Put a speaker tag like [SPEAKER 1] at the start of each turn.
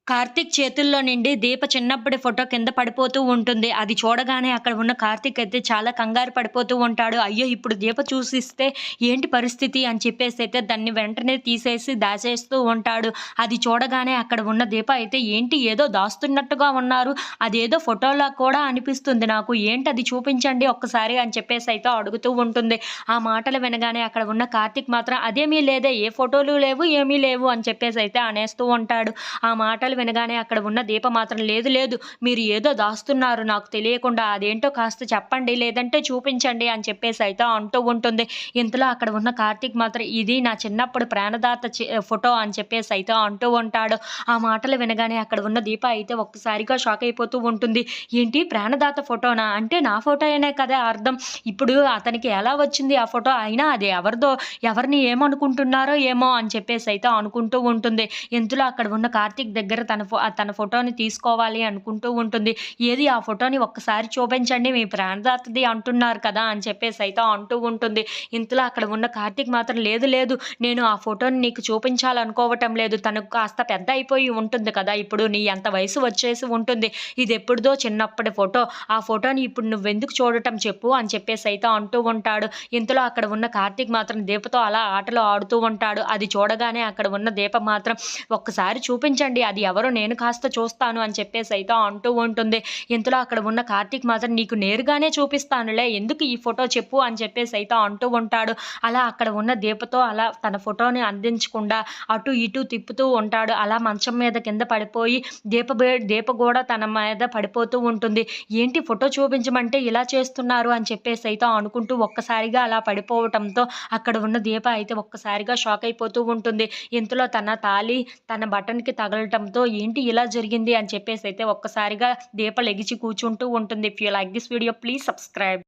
[SPEAKER 1] కార్తీక్ చేతుల్లో నుండి దీప చిన్నప్పటి ఫోటో కింద పడిపోతూ ఉంటుంది. అది చూడగానే అక్కడ ఉన్న కార్తీక్ అయితే చాలా కంగారు పడిపోతూ ఉంటాడు. అయ్యో! ఇప్పుడు దీప చూసిస్తే ఏంటి పరిస్థితి అని చెప్పేసైతే దాన్ని వెంటనే తీసేసి దాచేస్తూ ఉంటాడు. అది చూడగానే అక్కడ ఉన్న దీప అయితే ఏంటి ఏదో దాస్తున్నట్టుగా ఉన్నారు. అదేదో ఫోటోలా కూడా అనిపిస్తుంది నాకు. ఏంటది చూపించండి ఒక్కసారి అని చెప్పేసైతే అడుగుతూ ఉంటుంది. ఆ మాటలు వినగానే అక్కడ ఉన్న కార్తీక్ మాత్రం అదేమీ లేదే, ఏ ఫోటోలు లేవు, ఏమీ లేవు అని చెప్పేసైతే అనేస్తూ ఉంటాడు. ఆ మాటలు వినగానే అక్కడ ఉన్న దీప మాత్రం లేదు లేదు, మీరు ఏదో దాస్తున్నారు నాకు తెలియకుండా, అదేంటో కాస్త చెప్పండి లేదంటే చూపించండి అని చెప్పేసి అయితే అంటూ ఉంటుంది. ఇంతలో అక్కడ ఉన్న కార్తీక్ మాత్రం ఇది నా చిన్నప్పుడు ప్రాణదాత ఫోటో అని చెప్పేసి అయితే అంటూ ఉంటాడు. ఆ మాటలు వినగానే అక్కడ ఉన్న దీప అయితే ఒక్కసారిగా షాక్ అయిపోతూ ఉంటుంది. ఏంటి ప్రాణదాత ఫోటోనా, అంటే నా ఫోటోనే కదా అర్థం, ఇప్పుడు అతనికి ఎలా వచ్చింది ఆ ఫోటో, అయినా అది ఎవరిదో, ఎవరిని ఏమనుకుంటున్నారో ఏమో అని చెప్పేసి అయితే అనుకుంటూ ఉంటుంది. ఇంతలో అక్కడ ఉన్న కార్తీక్ దగ్గర తన ఫోటోని తీసుకోవాలి అనుకుంటూ ఉంటుంది. ఏది ఆ ఫోటోని ఒక్కసారి చూపించండి, మీ ప్రాణదాతది అంటున్నారు కదా అని చెప్పేసి అయితే అంటూ ఉంటుంది. ఇంతలో అక్కడ ఉన్న కార్తీక్ మాత్రం లేదు లేదు, నేను ఆ ఫోటోని నీకు చూపించాలనుకోవటం లేదు, తనకు కాస్త పెద్ద అయిపోయి ఉంటుంది కదా, ఇప్పుడు నీ ఎంత వయసు వచ్చేసి ఉంటుంది, ఇది ఎప్పుడుదో చిన్నప్పటి ఫోటో, ఆ ఫోటోని ఇప్పుడు నువ్వెందుకు చూడటం చెప్పు అని చెప్పేసి అయితే అంటూ ఉంటాడు. ఇంతలో అక్కడ ఉన్న కార్తీక్ మాత్రం దీపతో అలా ఆటలు ఆడుతూ ఉంటాడు. అది చూడగానే అక్కడ ఉన్న దీప మాత్రం ఒక్కసారి చూపించండి, అది ఎవరో నేను కాస్త చూస్తాను అని చెప్పేసి అయితే అంటూ ఉంటుంది. ఇంతలో అక్కడ ఉన్న కార్తీక్ మాత్రం నీకు నేరుగానే చూపిస్తానులే, ఎందుకు ఈ ఫోటో చెప్పు అని చెప్పేసి అయితే అంటూ ఉంటాడు. అలా అక్కడ ఉన్న దీపతో అలా తన ఫోటోని అందించకుండా అటు ఇటు తిప్పుతూ ఉంటాడు. అలా మంచం మీద కింద పడిపోయి దీప కూడా తన మీద పడిపోతూ ఉంటుంది. ఏంటి ఫోటో చూపించమంటే ఇలా చేస్తున్నారు అని చెప్పేసి అయితే అనుకుంటూ ఒక్కసారిగా అలా పడిపోవటంతో అక్కడ ఉన్న దీప అయితే ఒక్కసారిగా షాక్ అయిపోతూ ఉంటుంది. ఇంతలో తన తాళి తన బటన్‌కి తగలటంతో ఏంటి ఇలా జరిగింది అని చెప్పేసి అయితే ఒక్కసారిగా దీప లెగిచి కూర్చుంటూ ఉంటుంది. If you like this video please subscribe.